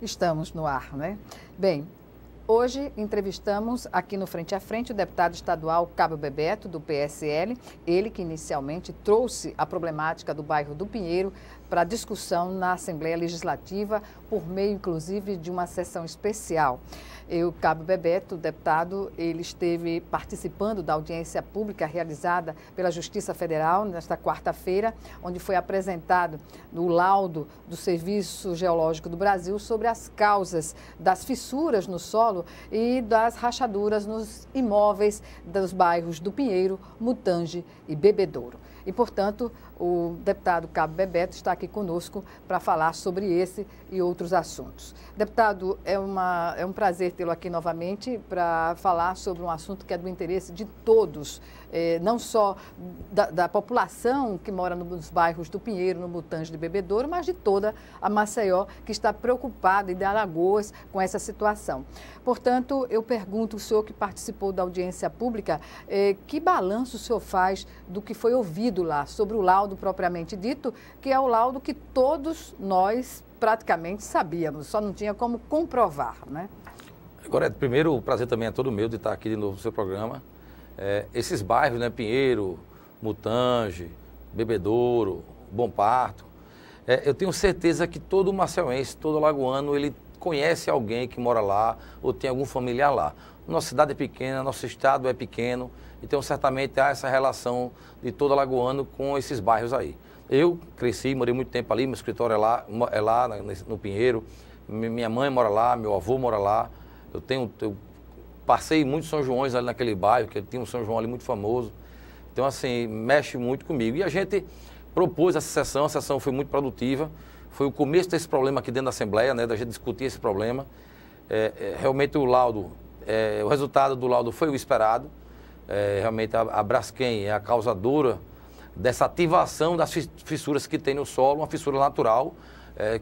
Estamos no ar, né? Bem, hoje entrevistamos aqui no Frente a Frente o deputado estadual Cabo Bebeto, do PSL, ele que inicialmente trouxe a problemática do bairro do Pinheiro para discussão na Assembleia Legislativa, por meio, inclusive, de uma sessão especial. O Cabo Bebeto, deputado, ele esteve participando da audiência pública realizada pela Justiça Federal nesta quarta-feira, onde foi apresentado o laudo do Serviço Geológico do Brasil sobre as causas das fissuras no solo e das rachaduras nos imóveis dos bairros do Pinheiro, Mutange e Bebedouro. E, portanto, o deputado Cabo Bebeto está aqui conosco para falar sobre esse e outros assuntos. Deputado, é um prazer tê-lo aqui novamente para falar sobre um assunto que é do interesse de todos, não só da população que mora nos bairros do Pinheiro, no Mutange de Bebedouro, mas de toda a Maceió, que está preocupada, e de Alagoas, com essa situação. Portanto, eu pergunto ao senhor que participou da audiência pública, que balanço o senhor faz do que foi ouvido lá, sobre o laudo propriamente dito, que é o laudo que todos nós praticamente sabíamos, só não tinha como comprovar, né? Agora, primeiro, o prazer também é todo meu de estar aqui de novo no seu programa. Esses bairros, né, Pinheiro, Mutange, Bebedouro, Bom Parto, eu tenho certeza que todo maceiense, todo alagoano, ele conhece alguém que mora lá ou tem algum familiar lá. Nossa cidade é pequena, nosso estado é pequeno, então certamente há essa relação de todo alagoano com esses bairros aí. Eu cresci, morei muito tempo ali, meu escritório é lá no Pinheiro, minha mãe mora lá, meu avô mora lá, eu passei muitos São Joões ali naquele bairro, que tinha um São João ali muito famoso, então assim, mexe muito comigo. E a gente propôs essa sessão, a sessão foi muito produtiva, foi o começo desse problema aqui dentro da Assembleia, né, da gente discutir esse problema. Realmente o resultado do laudo foi o esperado, realmente a Braskem é a causadora dessa ativação das fissuras que tem no solo, uma fissura natural,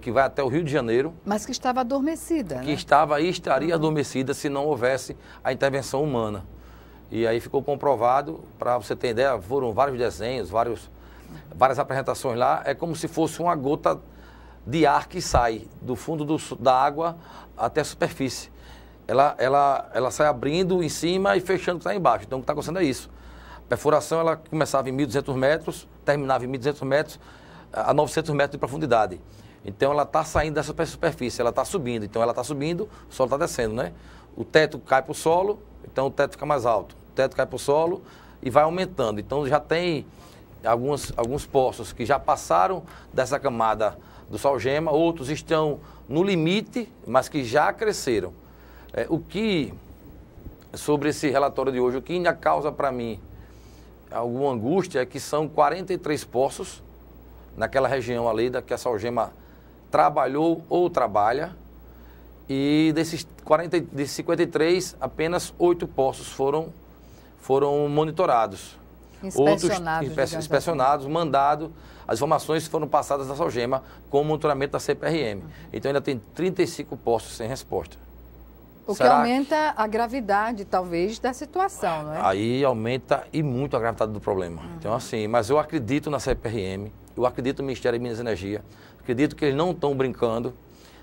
que vai até o Rio de Janeiro. Mas que estava adormecida, que estava e estaria adormecida se não houvesse a intervenção humana. E aí ficou comprovado, para você ter ideia, foram vários desenhos, várias apresentações lá, é como se fosse uma gota de ar que sai do fundo da água até a superfície. Ela sai abrindo em cima e fechando o que está embaixo. Então o que está acontecendo é isso. A perfuração ela começava em 1.200 metros, terminava em 1.200 metros a 900 metros de profundidade. Então ela está saindo dessa superfície, ela está subindo. Então ela está subindo, o solo está descendo, né? O teto cai para o solo, então o teto fica mais alto. O teto cai para o solo e vai aumentando. Então já tem alguns poços que já passaram dessa camada do salgema, outros estão no limite, mas que já cresceram. Sobre esse relatório de hoje, o que ainda causa para mim alguma angústia é que são 43 poços naquela região ali que a salgema trabalhou ou trabalha, e desses 53, apenas 8 poços foram monitorados. Inspecionados, mandados, as informações foram passadas da salgema com o monitoramento da CPRM. Então ainda tem 35 poços sem resposta. O que aumenta a gravidade, talvez, da situação, não é? Aí aumenta e muito a gravidade do problema. Então, assim, mas eu acredito na CPRM, eu acredito no Ministério de Minas e Energia, acredito que eles não estão brincando.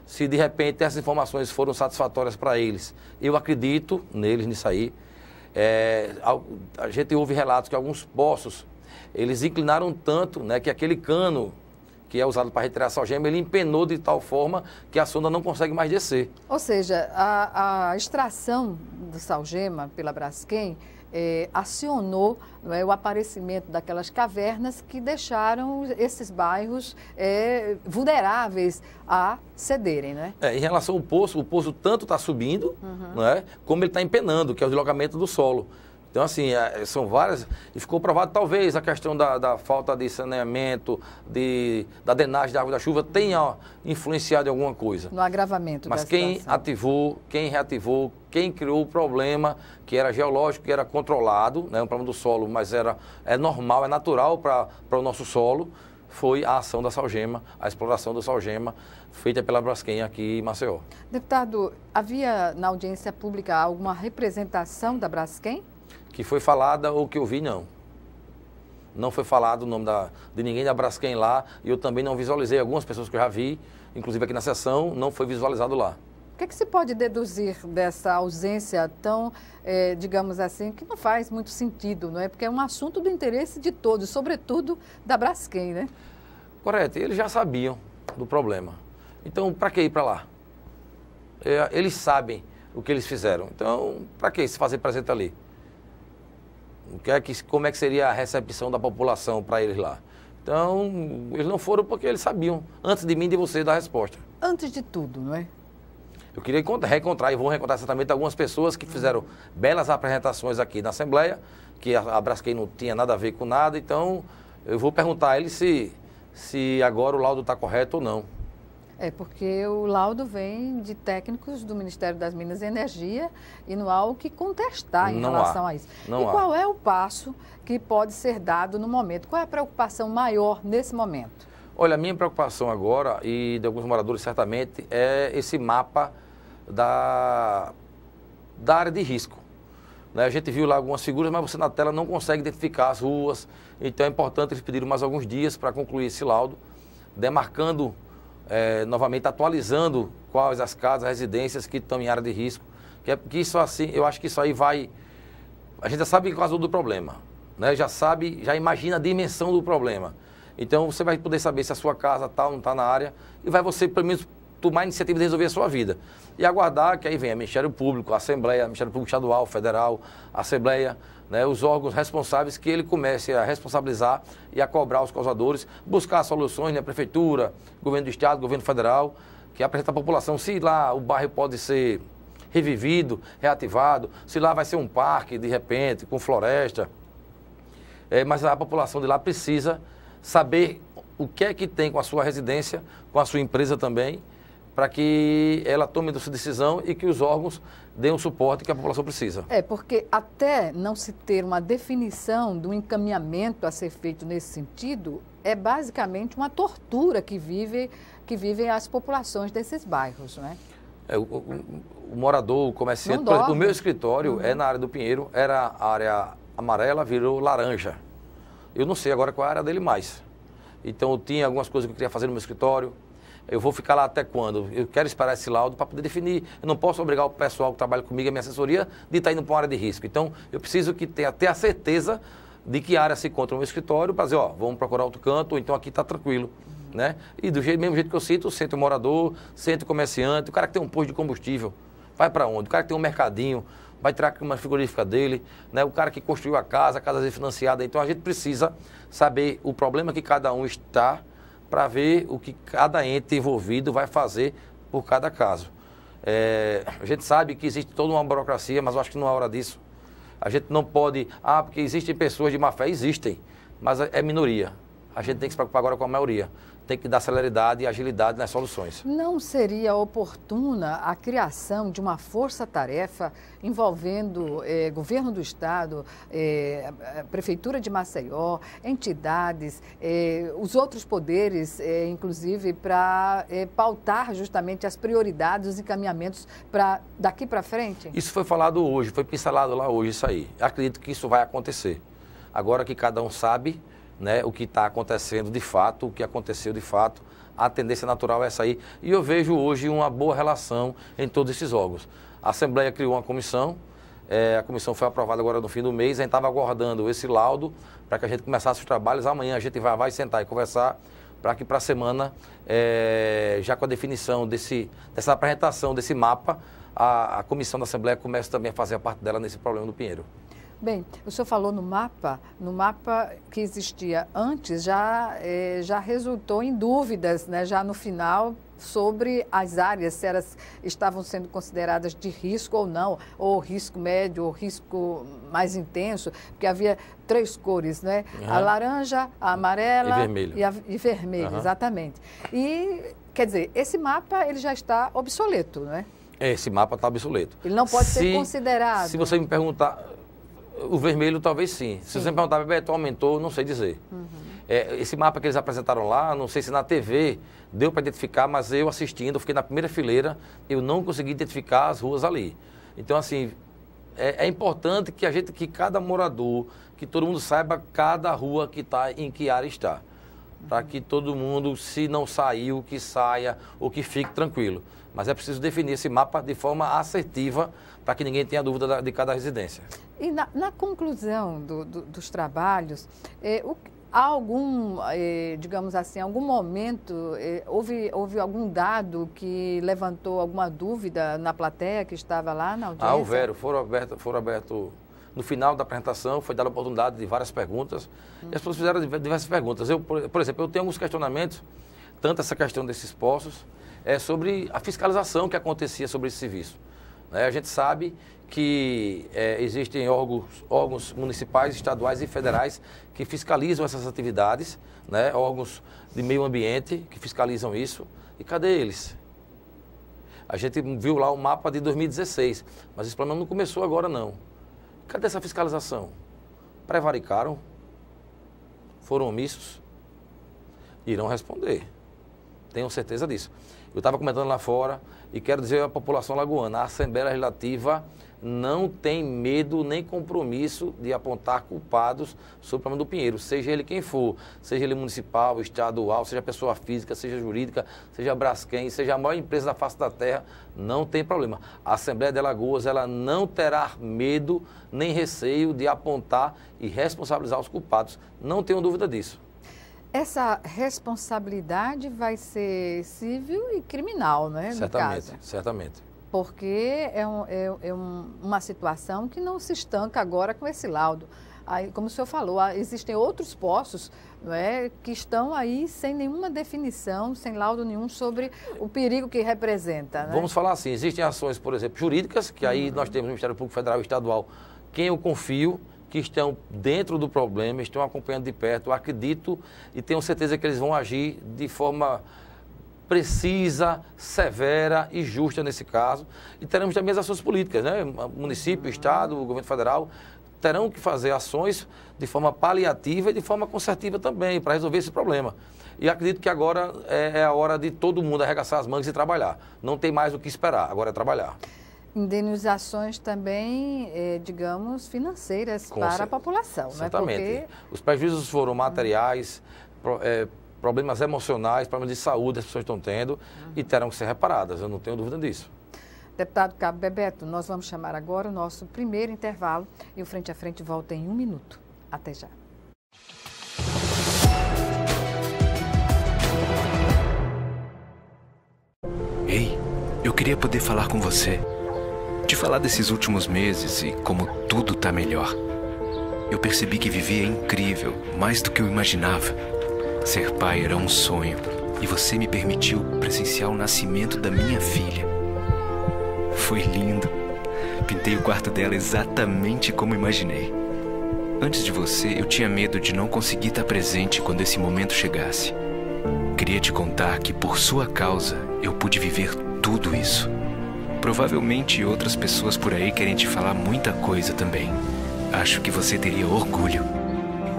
Se, de repente, essas informações foram satisfatórias para eles, eu acredito neles, nisso aí. A gente ouve relatos que alguns poços, eles inclinaram tanto, né, que aquele cano que é usado para retirar a salgema, ele empenou de tal forma que a sonda não consegue mais descer. Ou seja, a extração do salgema pela Braskem acionou, não é, o aparecimento daquelas cavernas que deixaram esses bairros vulneráveis a cederem, né? Em relação ao poço, o poço tanto está subindo, não é, como ele está empenando, que é o deslocamento do solo. Então, assim, são várias, e ficou provado, talvez, a questão da falta de saneamento, da drenagem da água da chuva tenha influenciado em alguma coisa. No agravamento da situação. Mas quem ativou, quem reativou, quem criou o problema, que era geológico, que era controlado, né, um problema do solo, mas é normal, é natural para o nosso solo, foi a ação da salgema, a exploração da salgema, feita pela Braskem aqui em Maceió. Deputado, havia na audiência pública alguma representação da Braskem? Que foi falada ou que eu vi, não. Não foi falado o nome de ninguém da Braskem lá, e eu também não visualizei. Algumas pessoas que eu já vi, inclusive aqui na sessão, não foi visualizado lá. O que se pode deduzir dessa ausência tão, digamos assim, que não faz muito sentido, não é? Porque é um assunto do interesse de todos, sobretudo da Braskem, né? Correto, eles já sabiam do problema. Então, para que ir para lá? Eles sabem o que eles fizeram. Então, para que se fazer presente ali? Como é que seria a recepção da população para eles lá? Então, eles não foram porque eles sabiam, antes de mim e de você, dar a resposta. Antes de tudo, não é? Eu queria reencontrar, e vou reencontrar certamente algumas pessoas que fizeram belas apresentações aqui na Assembleia, que a Braskem não tinha nada a ver com nada, então eu vou perguntar a eles se agora o laudo está correto ou não. É porque o laudo vem de técnicos do Ministério das Minas e Energia e não há o que contestar em relação a isso. E qual é o passo que pode ser dado no momento? Qual é a preocupação maior nesse momento? Olha, a minha preocupação agora, e de alguns moradores certamente, é esse mapa da área de risco. A gente viu lá algumas figuras, mas você na tela não consegue identificar as ruas, então é importante eles pedirem mais alguns dias para concluir esse laudo, demarcando novamente, atualizando quais as casas, residências que estão em área de risco, que isso assim, eu acho que isso aí vai, a gente já sabe o caso do problema, né? Já imagina a dimensão do problema, então você vai poder saber se a sua casa está ou não está na área, e vai você pelo menos tomar a iniciativa de resolver a sua vida, e aguardar que aí venha Ministério Público, a Assembleia, Ministério Público Estadual, Federal, Assembleia, né, os órgãos responsáveis, que ele comece a responsabilizar e a cobrar os causadores, buscar soluções, né, Prefeitura, Governo do Estado, Governo Federal, que apresenta à população se lá o bairro pode ser revivido, reativado, se lá vai ser um parque, de repente, com floresta. Mas a população de lá precisa saber o que é que tem com a sua residência, com a sua empresa também, para que ela tome essa decisão e que os órgãos deem o suporte que a população precisa. Porque até não se ter uma definição do encaminhamento a ser feito nesse sentido, é basicamente uma tortura que vivem as populações desses bairros, não é? O morador, o comerciante, por exemplo, o meu escritório é na área do Pinheiro, era a área amarela, virou laranja. Eu não sei agora qual é a área dele mais. Então eu tinha algumas coisas que eu queria fazer no meu escritório. Eu vou ficar lá até quando? Eu quero esperar esse laudo para poder definir. Eu não posso obrigar o pessoal que trabalha comigo, a minha assessoria, de estar indo para uma área de risco. Então, eu preciso que ter a certeza de que área se encontra no meu escritório para dizer, vamos procurar outro canto, ou então aqui está tranquilo. Né? E do mesmo jeito que eu sinto o morador, sinto o comerciante, o cara que tem um posto de combustível, vai para onde? O cara que tem um mercadinho, vai tirar uma frigorífica dele, né? O cara que construiu a casa financiada. Então, a gente precisa saber o problema que cada um está, para ver o que cada ente envolvido vai fazer por cada caso. A gente sabe que existe toda uma burocracia, mas eu acho que não é hora disso. A gente não pode, porque existem pessoas de má fé, existem, mas é minoria. A gente tem que se preocupar agora com a maioria. Tem que dar celeridade e agilidade nas soluções. Não seria oportuna a criação de uma força-tarefa envolvendo governo do Estado, Prefeitura de Maceió, entidades, os outros poderes, inclusive, para pautar justamente as prioridades, os encaminhamentos daqui para frente? Isso foi falado hoje, foi pincelado lá hoje isso aí. Acredito que isso vai acontecer. Agora que cada um sabe, né, o que está acontecendo de fato, o que aconteceu de fato, a tendência natural é essa aí. E eu vejo hoje uma boa relação em todos esses órgãos. A Assembleia criou uma comissão, a comissão foi aprovada agora no fim do mês, a gente estava aguardando esse laudo para que a gente começasse os trabalhos. Amanhã a gente vai sentar e conversar para que para a semana, já com a definição dessa apresentação desse mapa, a comissão da Assembleia comece também a fazer a parte dela nesse problema do Pinheiro. Bem, o senhor falou no mapa que existia antes, já resultou em dúvidas, né, já no final, sobre as áreas, se elas estavam sendo consideradas de risco ou não, ou risco médio, ou risco mais intenso, porque havia 3 cores, né? Uhum. A laranja, a amarela e vermelho, uhum. Exatamente. E, quer dizer, esse mapa ele já está obsoleto, não é? Esse mapa está obsoleto. Ele não pode ser considerado. Se você me perguntar... O vermelho talvez sim. Se você me perguntar, Bebeto, aumentou, não sei dizer. Uhum. Esse mapa que eles apresentaram lá, não sei se na TV deu para identificar, mas eu assistindo, eu fiquei na primeira fileira, eu não consegui identificar as ruas ali. Então, assim, é importante que cada morador que todo mundo saiba cada rua que está, em que área está. Para que todo mundo, se não saiu, que saia ou que fique tranquilo. Mas é preciso definir esse mapa de forma assertiva para que ninguém tenha dúvida de cada residência. E na conclusão dos trabalhos, há algum, digamos assim, algum momento, houve algum dado que levantou alguma dúvida na plateia que estava lá na audiência? Houveram, foram abertos, no final da apresentação, foi dada a oportunidade de várias perguntas, e as pessoas fizeram diversas perguntas. Por exemplo, eu tenho alguns questionamentos, tanto essa questão desses postos, sobre a fiscalização que acontecia sobre esse serviço. A gente sabe que existem órgãos municipais, estaduais e federais que fiscalizam essas atividades, né? Órgãos de meio ambiente que fiscalizam isso. E cadê eles? A gente viu lá o mapa de 2016, mas esse problema não começou agora, não. Cadê essa fiscalização? Prevaricaram? Foram omissos? Irão responder. Tenho certeza disso. Eu estava comentando lá fora e quero dizer à população lagoana, a Assembleia Legislativa não tem medo nem compromisso de apontar culpados sobre o problema do Pinheiro, seja ele quem for, seja ele municipal, estadual, seja pessoa física, seja jurídica, seja Braskem, seja a maior empresa da face da terra, não tem problema. A Assembleia de Alagoas, ela não terá medo nem receio de apontar e responsabilizar os culpados, não tenho dúvida disso. Essa responsabilidade vai ser civil e criminal, não é? Certamente, certamente. Porque uma situação que não se estanca agora com esse laudo. Aí, como o senhor falou, existem outros poços, não é, que estão aí sem nenhuma definição, sem laudo nenhum sobre o perigo que representa. Né? Vamos falar assim, existem ações, por exemplo, jurídicas, que aí nós temos no Ministério Público Federal e Estadual, quem eu confio, que estão dentro do problema, estão acompanhando de perto, eu acredito e tenho certeza que eles vão agir de forma precisa, severa e justa nesse caso. E teremos também as ações políticas, né? Município, Estado, o governo federal terão que fazer ações de forma paliativa e de forma consertiva também, para resolver esse problema. E acredito que agora é a hora de todo mundo arregaçar as mangas e trabalhar. Não tem mais o que esperar, agora é trabalhar. Indenizações também, digamos, financeiras para a população. Certamente. Né? Porque... Os prejuízos foram materiais, problemas emocionais, problemas de saúde as pessoas estão tendo e terão que ser reparadas, eu não tenho dúvida disso. Deputado Cabo Bebeto, nós vamos chamar agora o nosso primeiro intervalo e o Frente a Frente volta em 1 minuto. Até já. Ei, eu queria poder falar com você. Te falar desses últimos meses e como tudo tá melhor. Eu percebi que viver é incrível, mais do que eu imaginava. Ser pai era um sonho e você me permitiu presenciar o nascimento da minha filha. Foi lindo. Pintei o quarto dela exatamente como imaginei. Antes de você, eu tinha medo de não conseguir estar presente quando esse momento chegasse. Queria te contar que por sua causa eu pude viver tudo isso. Provavelmente outras pessoas por aí querem te falar muita coisa também. Acho que você teria orgulho.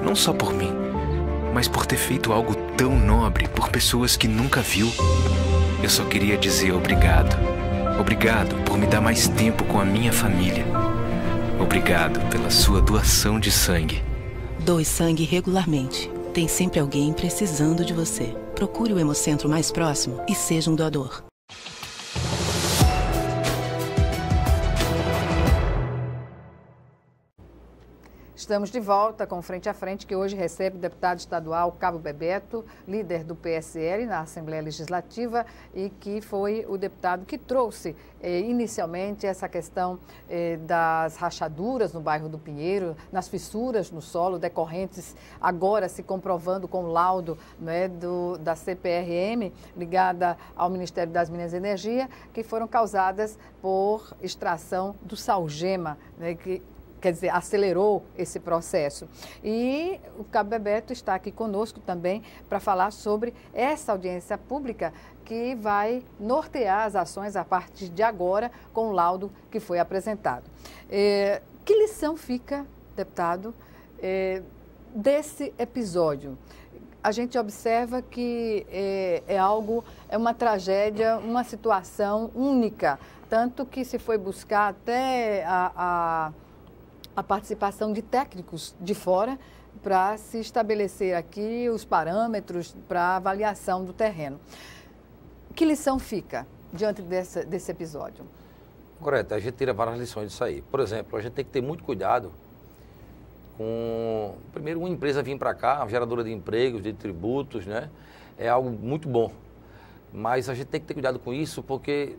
Não só por mim, mas por ter feito algo tão nobre por pessoas que nunca viu. Eu só queria dizer obrigado. Obrigado por me dar mais tempo com a minha família. Obrigado pela sua doação de sangue. Doe sangue regularmente. Tem sempre alguém precisando de você. Procure o Hemocentro mais próximo e seja um doador. Estamos de volta com Frente a Frente, que hoje recebe o deputado estadual Cabo Bebeto, líder do PSL na Assembleia Legislativa e que foi o deputado que trouxe inicialmente essa questão das rachaduras no bairro do Pinheiro, nas fissuras no solo decorrentes, agora se comprovando com o laudo, né, da CPRM, ligada ao Ministério das Minas e Energia, que foram causadas por extração do salgema, né, que quer dizer, acelerou esse processo. E o Cabo Bebeto está aqui conosco também para falar sobre essa audiência pública que vai nortear as ações a partir de agora com o laudo que foi apresentado. Que lição fica, deputado, desse episódio? A gente observa que é uma tragédia, uma situação única, tanto que se foi buscar até a participação de técnicos de fora para se estabelecer aqui os parâmetros para avaliação do terreno. Que lição fica diante desse episódio? Correto, a gente tira várias lições disso aí. Por exemplo, a gente tem que ter muito cuidado com, primeiro, uma empresa vir para cá, uma geradora de empregos, de tributos, né? É algo muito bom. Mas a gente tem que ter cuidado com isso porque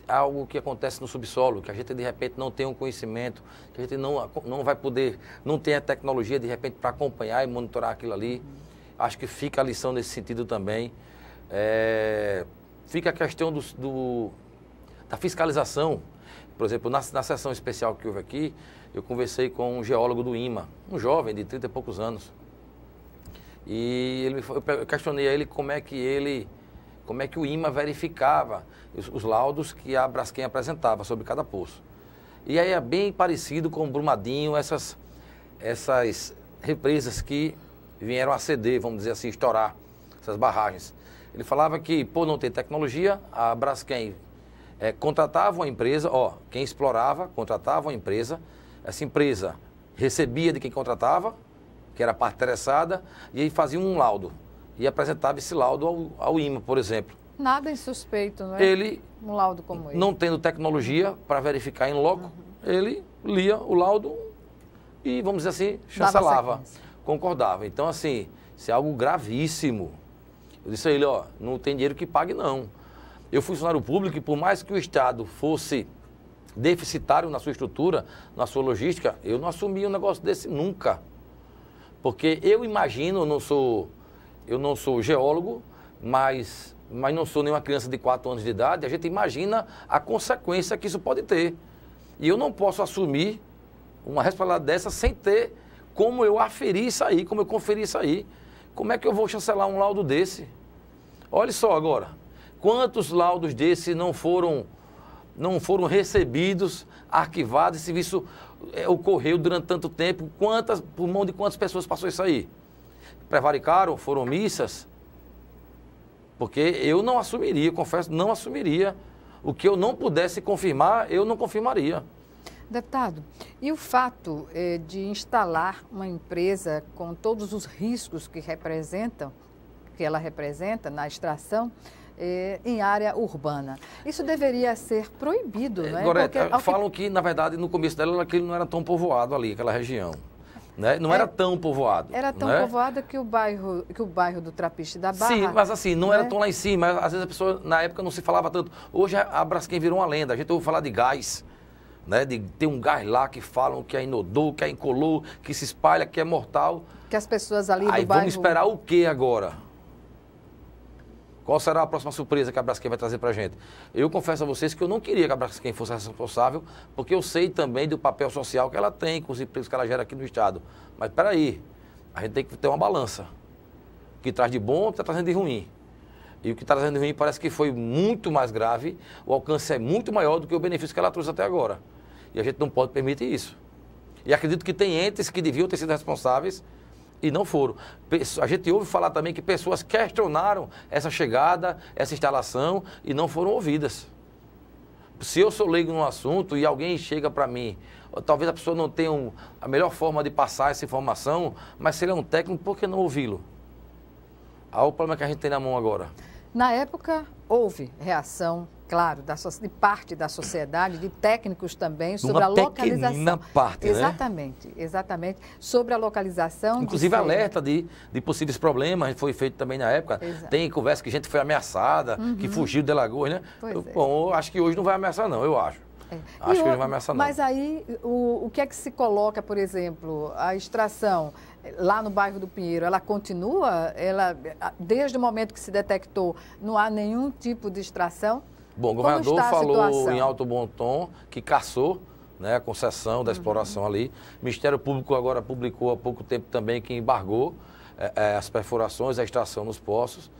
é algo que acontece no subsolo, que a gente de repente não tem um conhecimento, que a gente não vai poder, não tem a tecnologia de repente para acompanhar e monitorar aquilo ali. Acho que fica a lição nesse sentido também. Fica a questão da fiscalização. Por exemplo, na sessão especial que houve aqui, eu conversei com um geólogo do IMA, um jovem de 30 e poucos anos. E eu questionei a ele como é que o IMA verificava os laudos que a Braskem apresentava sobre cada poço. E aí é bem parecido com o Brumadinho, essas represas que vieram a ceder, vamos dizer assim, estourar essas barragens. Ele falava que, por não ter tecnologia, a Braskem contratava uma empresa, quem explorava, contratava uma empresa, essa empresa recebia de quem contratava, que era a parte interessada, e aí fazia um laudo. E apresentava esse laudo ao IMA, por exemplo. Nada insuspeito, não é? Um laudo como esse. Não tendo tecnologia para verificar em loco, ele lia o laudo e, vamos dizer assim, chancelava, concordava. Então, assim, isso é algo gravíssimo. Eu disse a ele, não tem dinheiro que pague, não. Eu fui funcionário público e por mais que o Estado fosse deficitário na sua estrutura, na sua logística, eu não assumia um negócio desse nunca. Porque eu imagino, eu não sou geólogo, mas não sou nenhuma criança de 4 anos de idade, a gente imagina a consequência que isso pode ter. E eu não posso assumir uma responsabilidade dessa sem ter como eu aferir isso aí, como eu conferir isso aí. Como é que eu vou chancelar um laudo desse? Olha só agora, quantos laudos desse não foram recebidos, arquivados, esse serviço ocorreu durante tanto tempo, por mão de quantas pessoas passou isso aí? Prevaricaram, foram omissas? Porque eu não assumiria, confesso, não assumiria. O que eu não pudesse confirmar, eu não confirmaria. Deputado, e o fato de instalar uma empresa com todos os riscos que ela representa na extração, em área urbana. Isso deveria ser proibido, não é? Correto. Falam que, na verdade, no começo dela, aquilo não era tão povoado ali, aquela região. Né? Não era tão povoado. Era tão povoado que o bairro do Trapiche da Barra... Sim, mas assim, não era tão lá em cima. Às vezes a pessoa, na época, não se falava tanto. Hoje a Braskem virou uma lenda. A gente ouve falar de gás, né? De ter um gás lá que falam que é inodor, que é incolor, que se espalha, que é mortal. Que as pessoas ali do bairro... Aí vamos esperar o quê agora? Qual será a próxima surpresa que a Braskem vai trazer para a gente? Eu confesso a vocês que eu não queria que a Braskem fosse responsável, porque eu sei também do papel social que ela tem, com os empregos que ela gera aqui no Estado. Mas espera aí, a gente tem que ter uma balança. O que traz de bom, o que está trazendo de ruim. E o que está trazendo de ruim parece que foi muito mais grave, o alcance é muito maior do que o benefício que ela trouxe até agora. E a gente não pode permitir isso. E acredito que tem entes que deviam ter sido responsáveis e não foram. A gente ouve falar também que pessoas questionaram essa chegada, essa instalação e não foram ouvidas. Se eu sou leigo no assunto e alguém chega para mim, talvez a pessoa não tenha a melhor forma de passar essa informação, mas se ele é um técnico, por que não ouvi-lo? Olha o problema que a gente tem na mão agora. Na época, houve reação, claro, de parte da sociedade, de técnicos também, sobre a localização. Uma pequena parte, exatamente, né? Exatamente. Sobre a localização. Inclusive alerta de possíveis problemas, foi feito também na época. Exato. Tem conversa que gente foi ameaçada, que fugiu de Alagoas, né? Bom, eu acho que hoje não vai ameaçar não, eu acho. Acho que hoje não vai ameaçar não. Mas aí, o que é que se coloca, por exemplo, a extração lá no bairro do Pinheiro, ela continua? Desde o momento que se detectou, não há nenhum tipo de extração? Bom, o governador falou em alto bom tom que cassou, né, a concessão da exploração ali. O Ministério Público agora publicou há pouco tempo também que embargou as perfurações, a extração nos poços.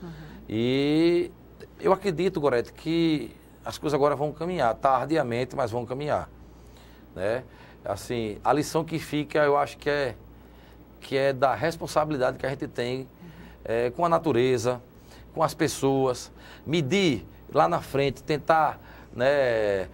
E eu acredito, Gorete, que as coisas agora vão caminhar, tardiamente, mas vão caminhar. Né? Assim, a lição que fica, eu acho que é da responsabilidade que a gente tem com a natureza, com as pessoas, medir lá na frente, tentar, né,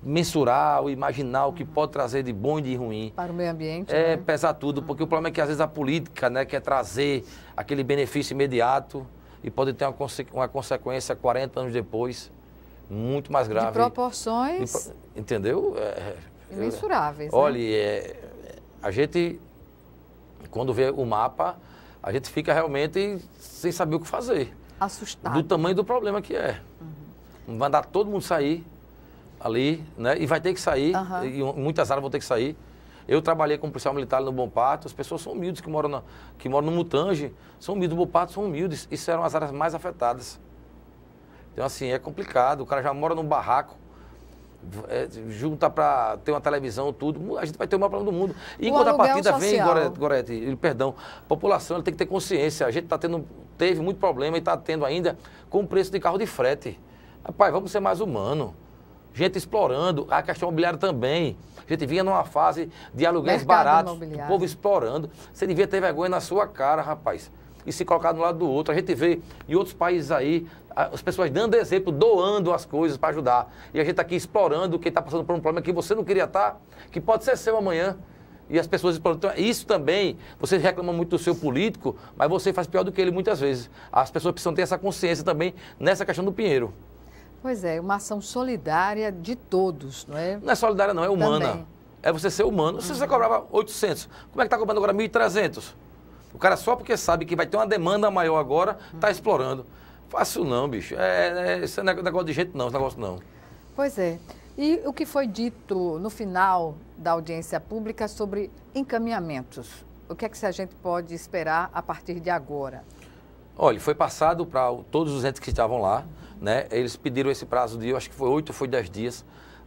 mensurar ou imaginar o que pode trazer de bom e de ruim. Para o meio ambiente, É, né? pesar tudo, porque o problema é que às vezes a política, né, quer trazer aquele benefício imediato e pode ter uma consequência 40 anos depois, muito mais grave. De proporções Entendeu? imensuráveis. Né? Olha, a gente, quando vê o mapa, a gente fica realmente sem saber o que fazer. Assustado. Do tamanho do problema que é. Vai mandar todo mundo sair ali, né? E vai ter que sair, e muitas áreas vão ter que sair. Eu trabalhei como policial militar no Bom Parto, as pessoas são humildes que moram no Mutange, são humildes, no Bom Parto são humildes. Isso eram as áreas mais afetadas. Então, assim, é complicado. O cara já mora num barraco, junta para ter uma televisão, tudo. A gente vai ter o maior problema do mundo. E em contrapartida vem, Gorete, perdão, a população ela tem que ter consciência. A gente teve muito problema e está tendo ainda com o preço de carro de frete. Rapaz, vamos ser mais humanos. Gente explorando, a questão imobiliária também. A gente vinha numa fase de aluguéis baratos, o povo explorando. Você devia ter vergonha na sua cara, rapaz. E se colocar de um lado do outro. A gente vê em outros países aí, as pessoas dando exemplo, doando as coisas para ajudar. E a gente aqui explorando quem está passando por um problema que você não queria estar, que pode ser seu amanhã. E as pessoas explorando. Então, isso também, você reclama muito do seu político, mas você faz pior do que ele muitas vezes. As pessoas precisam ter essa consciência também nessa questão do Pinheiro. Pois é, uma ação solidária de todos, não é? Não é solidária não, é humana. Também. É você ser humano. Se você cobrava 800, como é que está cobrando agora 1.300? O cara só porque sabe que vai ter uma demanda maior agora, está explorando. Fácil não, bicho. Esse negócio de jeito não, esse negócio não. Pois é. E o que foi dito no final da audiência pública sobre encaminhamentos? O que é que a gente pode esperar a partir de agora? Olha, foi passado para todos os entes que estavam lá, né? Eles pediram esse prazo de, eu acho que foi 8 ou foi 10 dias,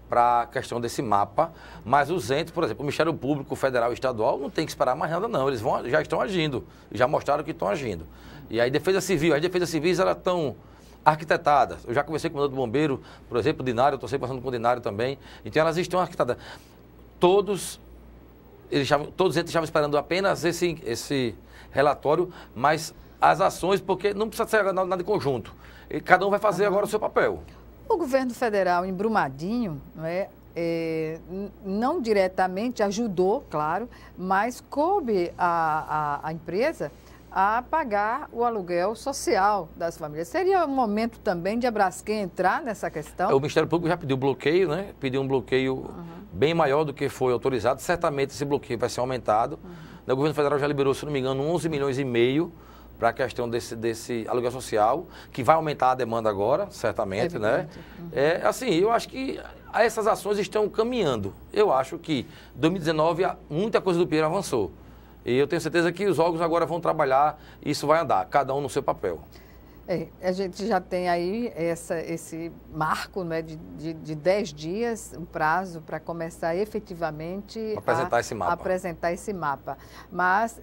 para a questão desse mapa, mas os entes, por exemplo, o Ministério Público Federal e Estadual não tem que esperar mais nada não, eles já estão agindo, já mostraram que estão agindo. E aí Defesa Civil, as Defesas Civis elas estão arquitetadas, eu já conversei com o comandante do Bombeiro, por exemplo, o Dinário, eu estou sempre passando com o Dinário também, então elas estão arquitetadas. Todos os entes estavam esperando apenas esse relatório, mas as ações, porque não precisa ser nada de conjunto, e cada um vai fazer agora o seu papel. O governo federal em Brumadinho, não diretamente ajudou, claro, mas coube a empresa a pagar o aluguel social das famílias. Seria um momento também de a Braskem entrar nessa questão? O Ministério Público já pediu bloqueio, né? Pediu um bloqueio bem maior do que foi autorizado. Certamente esse bloqueio vai ser aumentado. O governo federal já liberou, se não me engano, 11 milhões e meio para a questão desse aluguel social, que vai aumentar a demanda agora, certamente, né? Assim, eu acho que essas ações estão caminhando. Eu acho que em 2019 muita coisa do Pinheiro avançou. E eu tenho certeza que os órgãos agora vão trabalhar e isso vai andar, cada um no seu papel. A gente já tem aí esse marco, né, de 10 dias, um prazo para começar efetivamente a apresentar esse mapa. Mas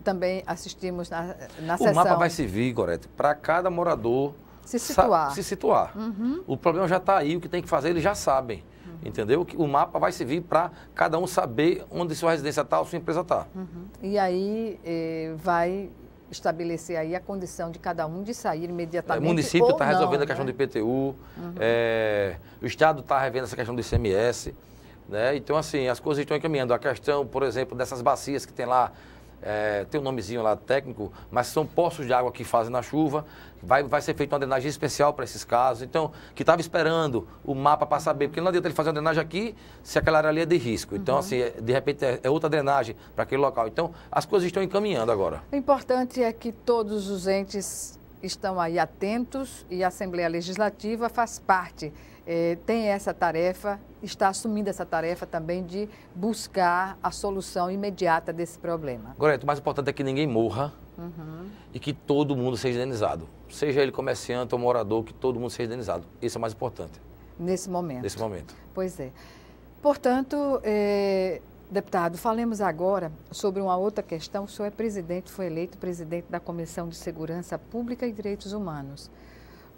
também assistimos na sessão... O mapa vai servir, Gorete, para cada morador se situar. O problema já está aí, o que tem que fazer eles já sabem. Entendeu? O mapa vai servir para cada um saber onde sua residência está ou sua empresa está. E aí vai estabelecer aí a condição de cada um de sair imediatamente. O município está resolvendo a questão do IPTU, o Estado está revendo essa questão do ICMS. Né? Então, assim, as coisas estão encaminhando. A questão, por exemplo, dessas bacias que tem lá, tem um nomezinho lá técnico, mas são poços de água que fazem na chuva. Vai ser feita uma drenagem especial para esses casos. Então, que estava esperando o mapa para saber, porque não adianta ele fazer uma drenagem aqui se aquela área ali é de risco. Então, assim, de repente é outra drenagem para aquele local. Então, as coisas estão encaminhando agora. O importante é que todos os entes estão aí atentos e a Assembleia Legislativa faz parte, tem essa tarefa, está assumindo essa tarefa também de buscar a solução imediata desse problema. Gorete, o mais importante é que ninguém morra e que todo mundo seja indenizado. Seja ele comerciante ou morador, que todo mundo seja indenizado. Isso é o mais importante. Nesse momento. Nesse momento. Pois é. Portanto, deputado, falemos agora sobre uma outra questão. O senhor foi eleito presidente da Comissão de Segurança Pública e Direitos Humanos.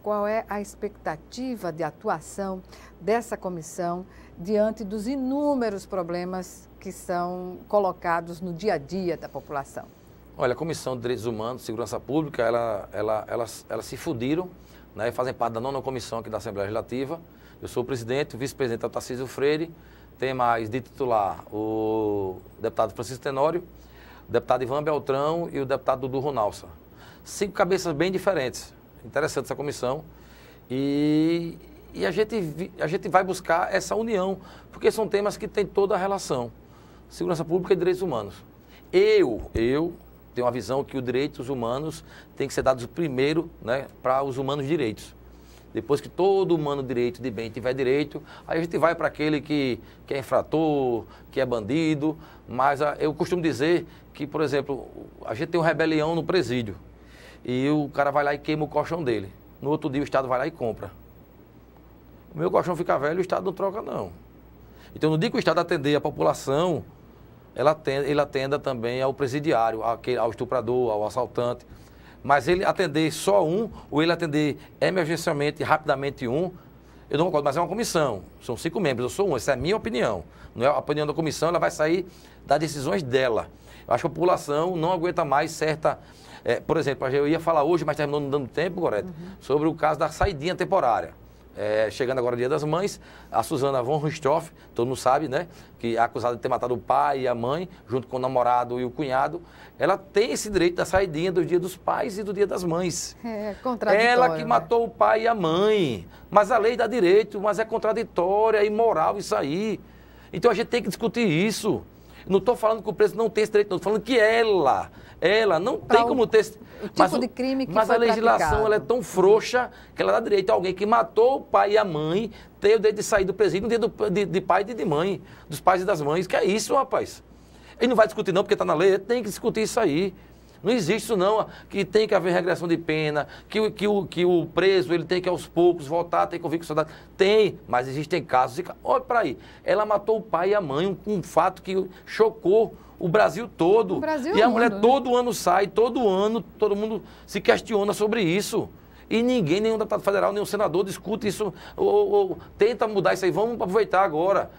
Qual é a expectativa de atuação dessa comissão diante dos inúmeros problemas que são colocados no dia a dia da população? Olha, a Comissão de Direitos Humanos e Segurança Pública, elas se fundiram né, fazem parte da 9ª comissão aqui da Assembleia Legislativa. Eu sou o presidente, o vice-presidente é o Tarcísio Freire, tem mais de titular o deputado Francisco Tenório, o deputado Ivan Beltrão e o deputado Dudu Ronalça. 5 cabeças bem diferentes. Interessante essa comissão. E a gente vai buscar essa união, porque são temas que têm toda a relação. Segurança pública e direitos humanos. Eu tenho uma visão que os direitos humanos têm que ser dados primeiro, né, para os humanos direitos. Depois que todo humano direito de bem tiver direito, aí a gente vai para aquele que é infrator, que é bandido. Mas eu costumo dizer que, por exemplo, a gente tem uma rebelião no presídio e o cara vai lá e queima o colchão dele. No outro dia o Estado vai lá e compra. O meu colchão fica velho e o Estado não troca, não. Então, no dia que o Estado atender a população, ele atenda também ao presidiário, ao estuprador, ao assaltante. Mas ele atender só um, ou ele atender emergencialmente, rapidamente um, eu não concordo, mas é uma comissão. São 5 membros, eu sou um, essa é a minha opinião. Não é a opinião da comissão, ela vai sair das decisões dela. Eu acho que a população não aguenta mais certa... por exemplo, eu ia falar hoje, mas terminou não dando tempo, Gorete, sobre o caso da saidinha temporária. Chegando agora o Dia das Mães, a Suzana von Richthofen, todo mundo sabe, né, que é acusada de ter matado o pai e a mãe, junto com o namorado e o cunhado, ela tem esse direito da saidinha do Dia dos Pais e do Dia das Mães. É contraditório. Ela que matou o pai e a mãe, mas a lei dá direito, mas é contraditória, é imoral isso aí. Então a gente tem que discutir isso. Não estou falando que o preso não tem esse direito, não, estou falando que ela não tem como ter esse... O tipo de crime que mas foi a legislação praticado. ela é tão frouxa que ela dá direito a alguém que matou o pai e a mãe ter o direito de sair do presídio no dia de pai e de mãe, dos pais e das mães. Que é isso, rapaz? Ele não vai discutir não, porque está na lei, tem que discutir isso aí. Não existe isso não, que tem que haver regressão de pena, que o preso ele tem que aos poucos voltar, tem que ouvir com a sociedade. Tem, mas existem casos. Olha para aí, ela matou o pai e a mãe, um fato que chocou o Brasil todo. E a mulher todo ano sai, todo ano, todo mundo se questiona sobre isso. E ninguém, nenhum deputado federal, nenhum senador discute isso, ou tenta mudar isso aí. Vamos aproveitar agora,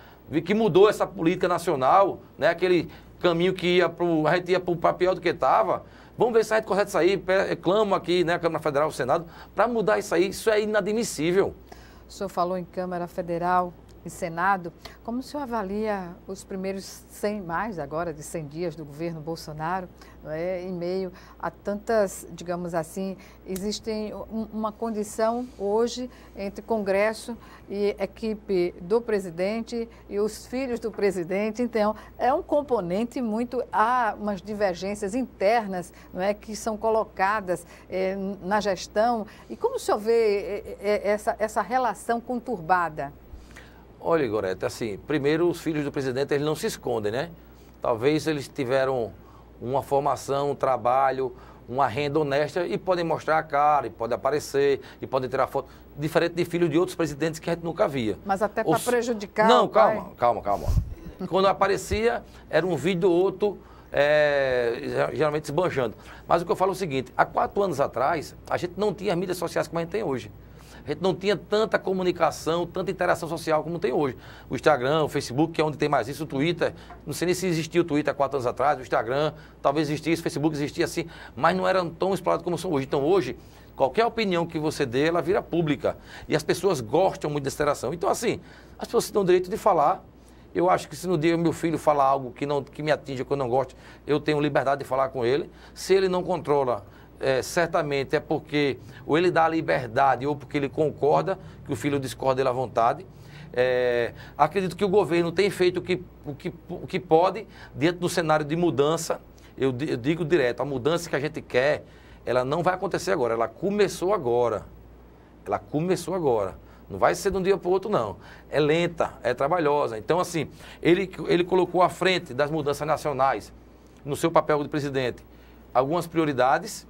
que mudou essa política nacional, né? Aquele caminho que a gente ia para pior do que estava. Vamos ver se a gente consegue sair, clamo aqui, né, a Câmara Federal, o Senado, para mudar isso aí. Isso é inadmissível. O senhor falou em Câmara Federal e Senado. Como o senhor avalia os primeiros 100, mais agora de 100 dias do governo Bolsonaro, não é? Em meio a tantas, digamos assim, existem uma condição hoje entre Congresso e equipe do presidente e os filhos do presidente. Então, é um componente muito... Há umas divergências internas, não é, que são colocadas na gestão. E como o senhor vê essa relação conturbada? Olha, Gorete, assim, primeiro os filhos do presidente, eles não se escondem, né? Talvez eles tiveram uma formação, um trabalho, uma renda honesta e podem mostrar a cara, e podem aparecer, e podem tirar foto, diferente de filhos de outros presidentes que a gente nunca via. Mas até para prejudicar Não, o pai. calma. Quando aparecia, era um vídeo ou outro, geralmente esbanjando. Mas o que eu falo é o seguinte, há 4 anos atrás, a gente não tinha as mídias sociais como a gente tem hoje. A gente não tinha tanta comunicação, tanta interação social como tem hoje. O Instagram, o Facebook, que é onde tem mais isso, o Twitter, não sei nem se existia o Twitter há 4 anos atrás, o Instagram talvez existisse, o Facebook existia assim, mas não eram tão explorados como são hoje. Então hoje, qualquer opinião que você dê, ela vira pública. E as pessoas gostam muito dessa interação. Então assim, as pessoas têm o direito de falar. Eu acho que se no dia meu filho falar algo que me atinja, que eu não gosto, eu tenho liberdade de falar com ele. Se ele não controla... certamente é porque ou ele dá a liberdade ou porque ele concorda que o filho discorda dele à vontade. Acredito que o governo tem feito o que pode dentro do cenário de mudança. Eu digo direto, a mudança que a gente quer, ela não vai acontecer agora, ela começou agora. Não vai ser de um dia para o outro, não. É lenta, é trabalhosa. Então, assim, ele colocou à frente das mudanças nacionais, no seu papel de presidente, algumas prioridades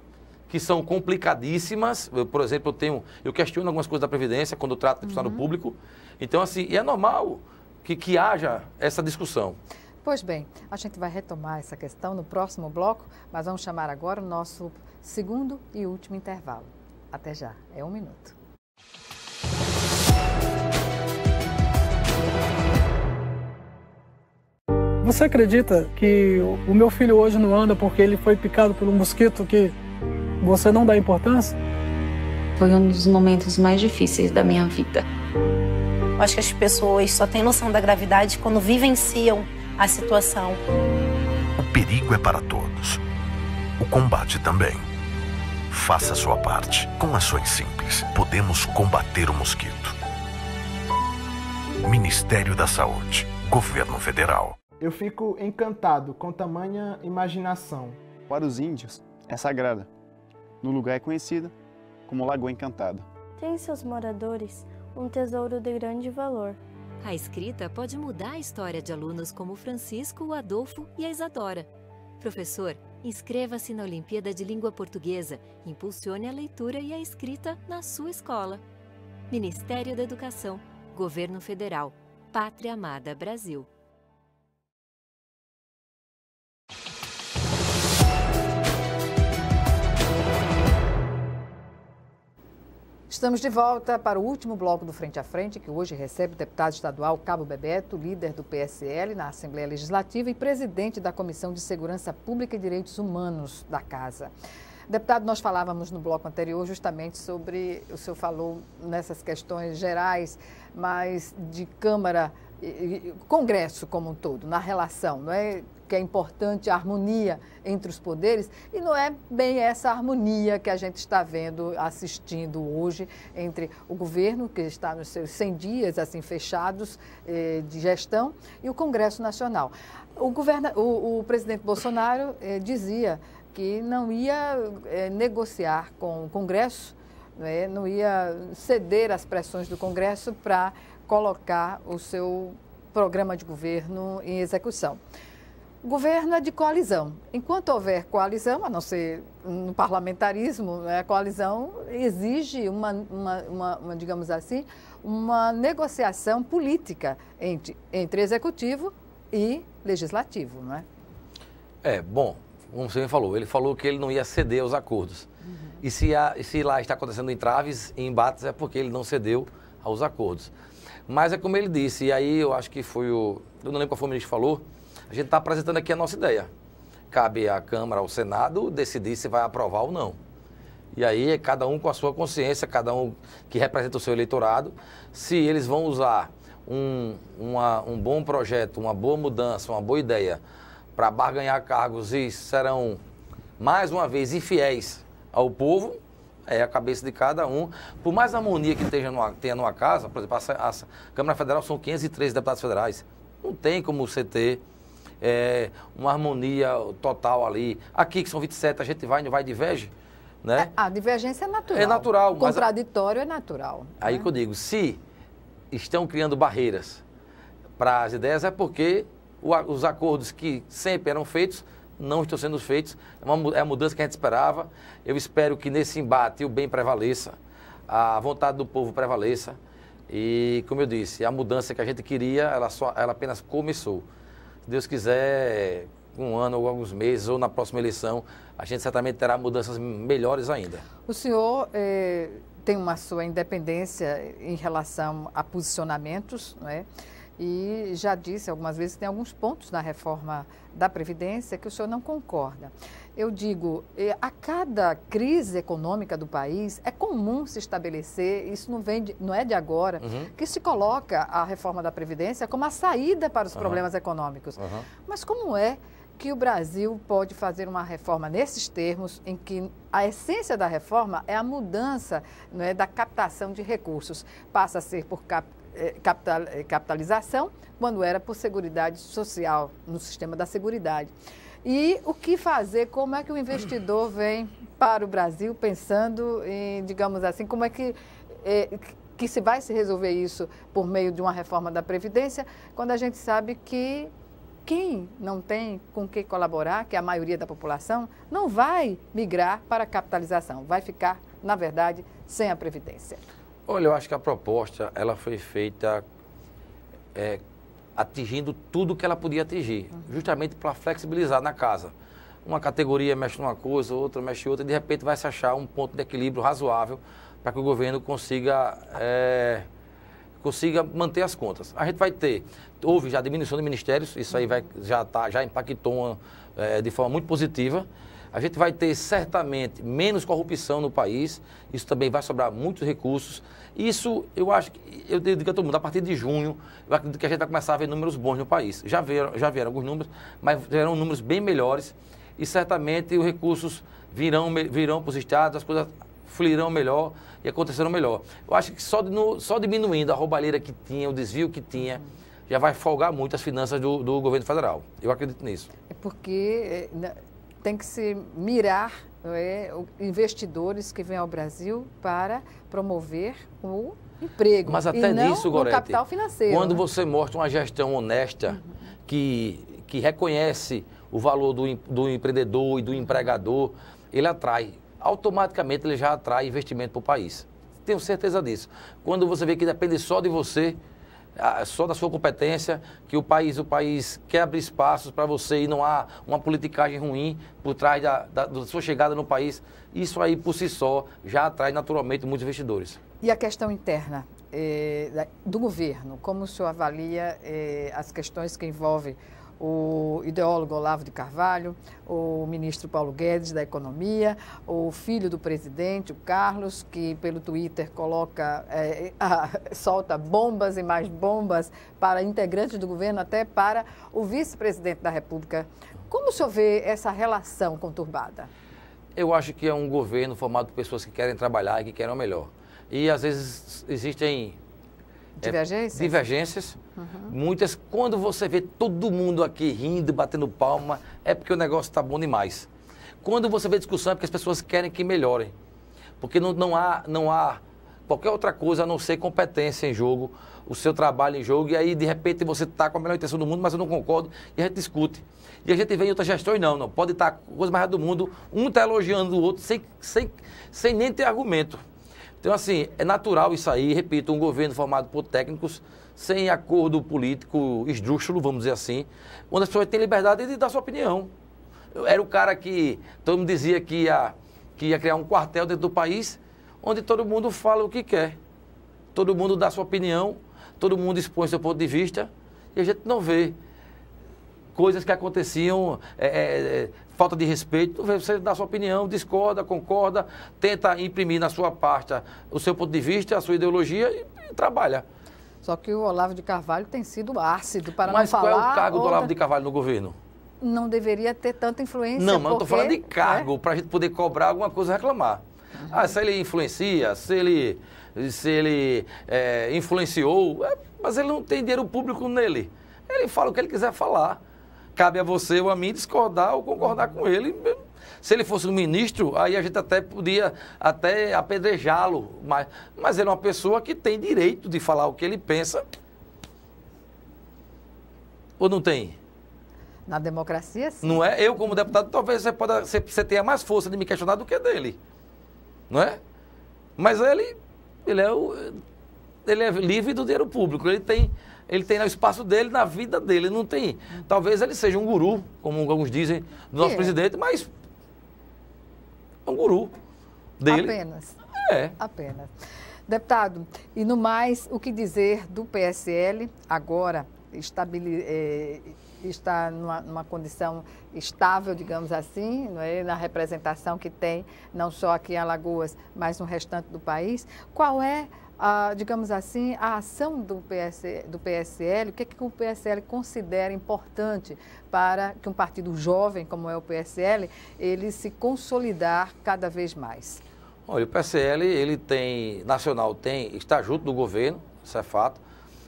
que são complicadíssimas. Por exemplo, eu questiono algumas coisas da Previdência quando eu trato de funcionário público. Então, assim, é normal que haja essa discussão. Pois bem, a gente vai retomar essa questão no próximo bloco, mas vamos chamar agora o nosso segundo e último intervalo. Até já, é 1 minuto. Você acredita que o meu filho hoje não anda porque ele foi picado por um mosquito que você não dá importância? Foi um dos momentos mais difíceis da minha vida. Eu acho que as pessoas só têm noção da gravidade quando vivenciam a situação. O perigo é para todos. O combate também. Faça a sua parte. Com ações simples, podemos combater o mosquito. Ministério da Saúde. Governo Federal. Eu fico encantado com tamanha imaginação. Para os índios, é sagrada. No lugar é conhecida como Lagoa Encantada. Tem em seus moradores um tesouro de grande valor. A escrita pode mudar a história de alunos como o Francisco, o Adolfo e a Isadora. Professor, inscreva-se na Olimpíada de Língua Portuguesa. Impulsione a leitura e a escrita na sua escola. Ministério da Educação, Governo Federal, Pátria Amada Brasil. Estamos de volta para o último bloco do Frente a Frente, que hoje recebe o deputado estadual Cabo Bebeto, líder do PSL na Assembleia Legislativa e presidente da Comissão de Segurança Pública e Direitos Humanos da Casa. Deputado, nós falávamos no bloco anterior justamente sobre, o senhor falou nessas questões gerais, mas de Câmara e Congresso como um todo, na relação, não é? Que é importante a harmonia entre os poderes, e não é bem essa harmonia que a gente está vendo, assistindo hoje entre o governo, que está nos seus 100 dias assim fechados de gestão, e o Congresso Nacional. O presidente Bolsonaro dizia que não ia negociar com o Congresso, não ia ceder às pressões do Congresso para colocar o seu programa de governo em execução. O governo é de coalizão. Enquanto houver coalizão, a não ser no parlamentarismo, a coalizão exige digamos assim, uma negociação política entre executivo e legislativo, não é? Bom, como você falou, ele falou que ele não ia ceder aos acordos. Uhum. E se lá está acontecendo entraves e embates, é porque ele não cedeu aos acordos. Mas é como ele disse, e aí eu acho que foi eu não lembro qual foi o ministro que falou, a gente está apresentando aqui a nossa ideia. Cabe à Câmara, ao Senado, decidir se vai aprovar ou não. E aí é cada um com a sua consciência, cada um que representa o seu eleitorado, se eles vão usar um bom projeto, uma boa mudança, uma boa ideia para barganhar cargos e serão, mais uma vez, infiéis ao povo, é a cabeça de cada um. Por mais harmonia que tenha numa casa, por exemplo, a Câmara Federal são 513 deputados federais. Não tem como você ter uma harmonia total ali. Aqui, que são 27, a gente vai diverge, né? A divergência é natural. É natural. O contraditório é natural. Aí que eu digo, se estão criando barreiras para as ideias, é porque os acordos que sempre eram feitos não estão sendo feitos. É a mudança que a gente esperava. Eu espero que nesse embate o bem prevaleça, a vontade do povo prevaleça. E, como eu disse, a mudança que a gente queria, ela apenas começou. Se Deus quiser, um ano ou alguns meses, ou na próxima eleição, a gente certamente terá mudanças melhores ainda. O senhor tem uma sua independência em relação a posicionamentos, não é? E já disse algumas vezes que tem alguns pontos na reforma da Previdência que o senhor não concorda. Eu digo, a cada crise econômica do país, é comum se estabelecer, isso não é de agora, que se coloca a reforma da Previdência como a saída para os problemas econômicos. Mas como é que o Brasil pode fazer uma reforma nesses termos, em que a essência da reforma é a mudança, não é, da captação de recursos? Passa a ser por capitalização, quando era por seguridade social, no sistema da seguridade. E o que fazer, como é que o investidor vem para o Brasil pensando em, digamos assim, como é que se vai se resolver isso por meio de uma reforma da Previdência, quando a gente sabe que quem não tem com que colaborar, que é a maioria da população, não vai migrar para a capitalização, vai ficar, na verdade, sem a Previdência. Olha, eu acho que a proposta, ela foi feita atingindo tudo que ela podia atingir, justamente para flexibilizar na casa. Uma categoria mexe numa coisa, outra mexe em outra, e de repente vai se achar um ponto de equilíbrio razoável para que o governo consiga manter as contas. A gente vai houve já diminuição de ministérios, isso aí já impactou de forma muito positiva. A gente vai ter certamente menos corrupção no país, isso também vai sobrar muitos recursos. Isso, eu acho que, eu digo a todo mundo, a partir de junho, eu acredito que a gente vai começar a ver números bons no país. Já vieram alguns números, mas vieram números bem melhores e certamente os recursos virão para os estados, as coisas fluirão melhor e acontecerão melhor. Eu acho que só diminuindo a roubalheira que tinha, o desvio que tinha, já vai folgar muito as finanças do governo federal. Eu acredito nisso. É porque tem que se mirar investidores que vêm ao Brasil para promover o emprego. Mas até nisso, Gorete, o capital financeiro. Quando você mostra uma gestão honesta, que reconhece o valor do empreendedor e do empregador, ele atrai. Automaticamente ele já atrai investimento para o país. Tenho certeza disso. Quando você vê que depende só de você, só da sua competência, que o país quer abrir espaços para você e não há uma politicagem ruim por trás da sua chegada no país, isso aí por si só já atrai naturalmente muitos investidores. E a questão interna do governo, como o senhor avalia as questões que envolvem o ideólogo Olavo de Carvalho, o ministro Paulo Guedes da Economia, o filho do presidente, o Carlos, que pelo Twitter solta bombas e mais bombas para integrantes do governo, até para o vice-presidente da República. Como o senhor vê essa relação conturbada? Eu acho que é um governo formado por pessoas que querem trabalhar e que querem o melhor. E às vezes existem divergências. Muitas, quando você vê todo mundo aqui rindo, batendo palma, é porque o negócio está bom demais. Quando você vê discussão, é porque as pessoas querem que melhorem. Porque não há qualquer outra coisa a não ser competência em jogo, o seu trabalho em jogo, e aí de repente você está com a melhor intenção do mundo, mas eu não concordo, e a gente discute. E a gente vê em outras gestões, não. Pode estar com a coisa mais rara do mundo, um está elogiando o outro sem nem ter argumento. Então, assim, é natural isso aí, repito, um governo formado por técnicos, sem acordo político esdrúxulo, vamos dizer assim, onde as pessoas têm liberdade de dar sua opinião. Eu era o cara que todo mundo dizia que ia criar um quartel dentro do país, onde todo mundo fala o que quer. Todo mundo dá sua opinião, todo mundo expõe seu ponto de vista, e a gente não vê coisas que aconteciam, falta de respeito. Você dá sua opinião, discorda, concorda, tenta imprimir na sua pasta o seu ponto de vista, a sua ideologia e trabalha. Só que o Olavo de Carvalho tem sido ácido para não falar... Mas qual é o cargo do Olavo de Carvalho no governo? Não deveria ter tanta influência. Não, mas eu estou falando de cargo, para a gente poder cobrar alguma coisa e reclamar. Se ele influencia, se ele influenciou, mas ele não tem dinheiro público nele. Ele fala o que ele quiser falar. Cabe a você ou a mim discordar ou concordar com ele. Se ele fosse um ministro, aí a gente até podia apedrejá-lo. Mas ele é uma pessoa que tem direito de falar o que ele pensa. Ou não tem? Na democracia, sim. Não é? Eu, como deputado, talvez você tenha mais força de me questionar do que dele. Não é? Mas ele é livre do dinheiro público. Ele tem o espaço dele, na vida dele. Não tem. Talvez ele seja um guru, como alguns dizem, do nosso presidente, mas é um guru dele. Apenas. É. Apenas. Deputado, e no mais, o que dizer do PSL agora está numa condição estável, digamos assim, não é? Na representação que tem, não só aqui em Alagoas, mas no restante do país. Qual é, digamos assim, a ação do PSL? O que o PSL considera importante para que um partido jovem, como é o PSL, ele se consolidar cada vez mais? Olha, o PSL, ele está junto do governo, isso é fato.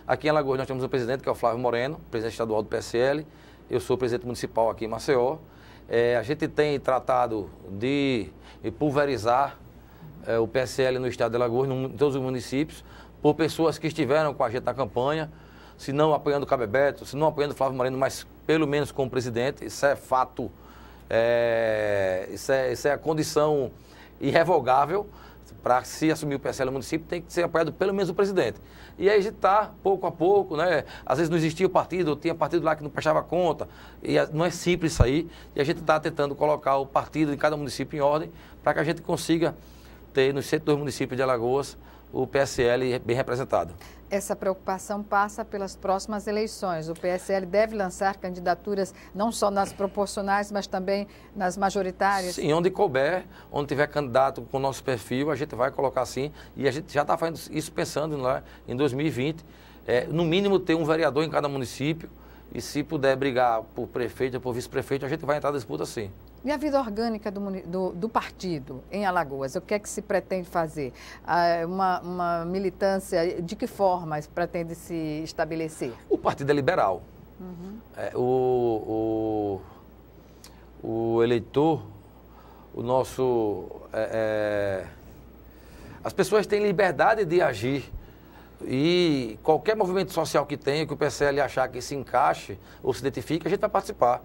Aqui em Alagoas nós temos um presidente, que é o Flávio Moreno, presidente estadual do PSL. Eu sou presidente municipal aqui em Maceió. A gente tem tratado de pulverizar o PSL no estado de Alagoas, em todos os municípios, por pessoas que estiveram com a gente na campanha, se não apoiando o Cabo Bebeto, se não apoiando o Flávio Moreno, mas pelo menos como presidente. Isso é fato, isso é a condição irrevogável. Para se assumir o PSL no município, tem que ser apoiado pelo menos o presidente. E aí a gente está, pouco a pouco, né? Às vezes não existia o partido, tinha partido lá que não prestava conta. E não é simples isso aí. E a gente está tentando colocar o partido em cada município em ordem, para que a gente consiga ter nos 102 municípios de Alagoas o PSL bem representado. Essa preocupação passa pelas próximas eleições. O PSL deve lançar candidaturas não só nas proporcionais, mas também nas majoritárias? Sim, onde couber, onde tiver candidato com o nosso perfil, a gente vai colocar sim. E a gente já está fazendo isso pensando lá em 2020. No mínimo ter um vereador em cada município. E se puder brigar por prefeito ou por vice-prefeito, a gente vai entrar na disputa sim. E a vida orgânica do partido em Alagoas? O que é que se pretende fazer? Uma militância, de que forma pretende se estabelecer? O partido é liberal. O eleitor, o nosso... as pessoas têm liberdade de agir. E qualquer movimento social que tenha, que o PSL achar que se encaixe ou se identifique, a gente vai participar.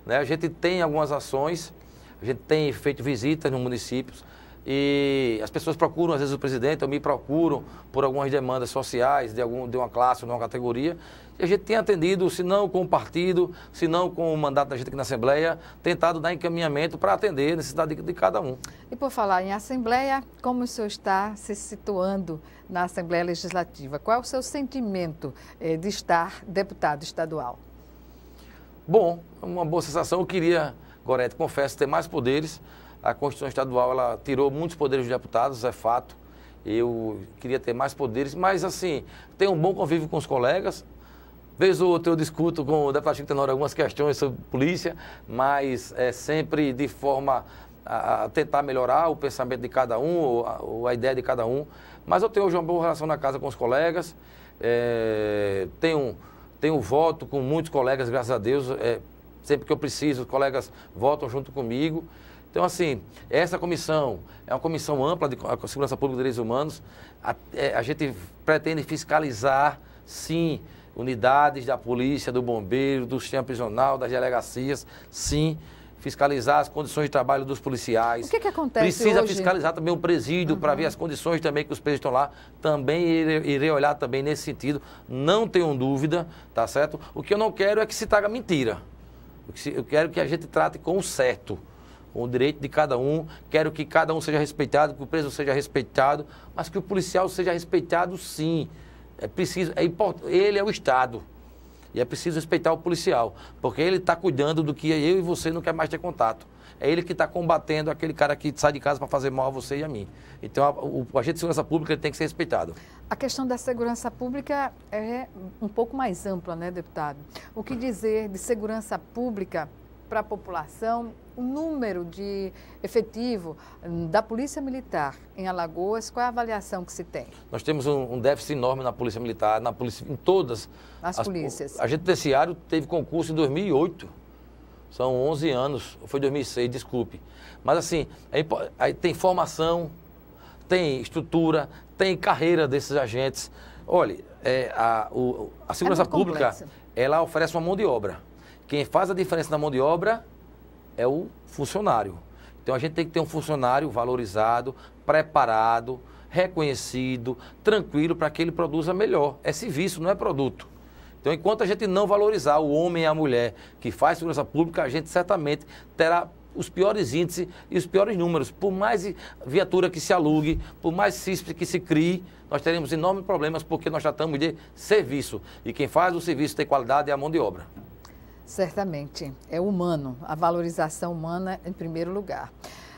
Né? A gente tem algumas ações, a gente tem feito visitas nos municípios e as pessoas procuram, às vezes, o presidente, ou me procuram por algumas demandas sociais de uma classe ou de uma categoria. E a gente tem atendido, se não com o partido, se não com o mandato da gente aqui na Assembleia, tentado dar encaminhamento para atender a necessidade de cada um. E por falar em Assembleia, como o senhor está se situando na Assembleia Legislativa? Qual é o seu sentimento de estar deputado estadual? Bom, é uma boa sensação. Eu queria, Gorete, confesso, ter mais poderes. A Constituição Estadual, ela tirou muitos poderes dos deputados, é fato. Eu queria ter mais poderes, mas assim, tenho um bom convívio com os colegas. Vez ou outra eu discuto com o deputado Chico Tenório algumas questões sobre polícia, mas é sempre de forma a tentar melhorar o pensamento de cada um, ou a ideia de cada um. Mas eu tenho hoje uma boa relação na casa com os colegas, tenho voto com muitos colegas, graças a Deus. Sempre que eu preciso, os colegas votam junto comigo. Então, assim, essa comissão é uma comissão ampla de segurança pública e direitos humanos. A gente pretende fiscalizar, sim, unidades da polícia, do bombeiro, do sistema prisional, das delegacias, sim, fiscalizar as condições de trabalho dos policiais. O que acontece Precisa hoje? Fiscalizar também o presídio para ver as condições também que os presos estão lá. Também irei olhar também nesse sentido. Não tenham dúvida, tá certo? O que eu não quero é que se traga mentira. Eu quero que a gente trate com o certo, com o direito de cada um. Quero que cada um seja respeitado, que o preso seja respeitado, mas que o policial seja respeitado, sim. É preciso, ele é o Estado. E é preciso respeitar o policial, porque ele está cuidando do que eu e você não quer mais ter contato. É ele que está combatendo aquele cara que sai de casa para fazer mal a você e a mim. Então, o agente de segurança pública ele tem que ser respeitado. A questão da segurança pública é um pouco mais ampla, né, deputado? O que dizer de segurança pública para a população, o número de efetivo da Polícia Militar em Alagoas, qual é a avaliação que se tem? Nós temos um déficit enorme na Polícia Militar, em todas as polícias. A Agente Terciário teve concurso em 2008, são 11 anos, foi 2006, desculpe. Mas assim, aí tem formação, tem estrutura, tem carreira desses agentes. Olha, a segurança pública, ela oferece uma mão de obra. Quem faz a diferença na mão de obra é o funcionário. Então, a gente tem que ter um funcionário valorizado, preparado, reconhecido, tranquilo, para que ele produza melhor. É serviço, não é produto. Então, enquanto a gente não valorizar o homem e a mulher que faz segurança pública, a gente certamente terá os piores índices e os piores números. Por mais viatura que se alugue, por mais CISP que se crie, nós teremos enormes problemas, porque nós tratamos de serviço. E quem faz o serviço tem qualidade é a mão de obra. Certamente, é humano, a valorização humana em primeiro lugar.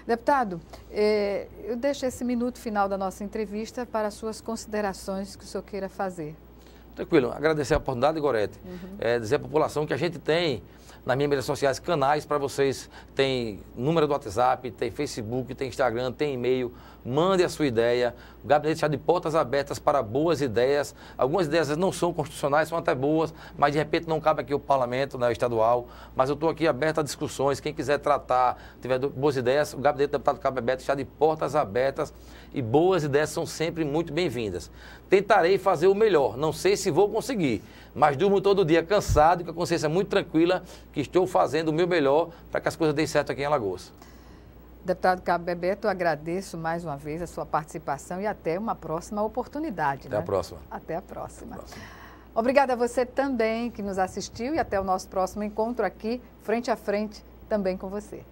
Deputado, eu deixo esse minuto final da nossa entrevista para as suas considerações que o senhor queira fazer. Tranquilo, agradecer a oportunidade, Gorete. Dizer à população que a gente tem nas minhas mídias sociais canais para vocês, tem número do WhatsApp, tem Facebook, tem Instagram, tem e-mail. Mande a sua ideia. O gabinete está de portas abertas para boas ideias. Algumas ideias não são constitucionais, são até boas, mas de repente não cabe aqui o parlamento, né, estadual. Mas eu estou aqui aberto a discussões. Quem quiser tratar, tiver boas ideias, o gabinete do deputado Cabo Bebeto está de portas abertas e boas ideias são sempre muito bem-vindas. Tentarei fazer o melhor. Não sei se vou conseguir, mas durmo todo dia cansado e com a consciência muito tranquila que estou fazendo o meu melhor para que as coisas deem certo aqui em Alagoas. Deputado Cabo Bebeto, eu agradeço mais uma vez a sua participação e até uma próxima oportunidade. Até a próxima. Até a próxima. Obrigada a você também que nos assistiu e até o nosso próximo encontro aqui, frente a frente, também com você.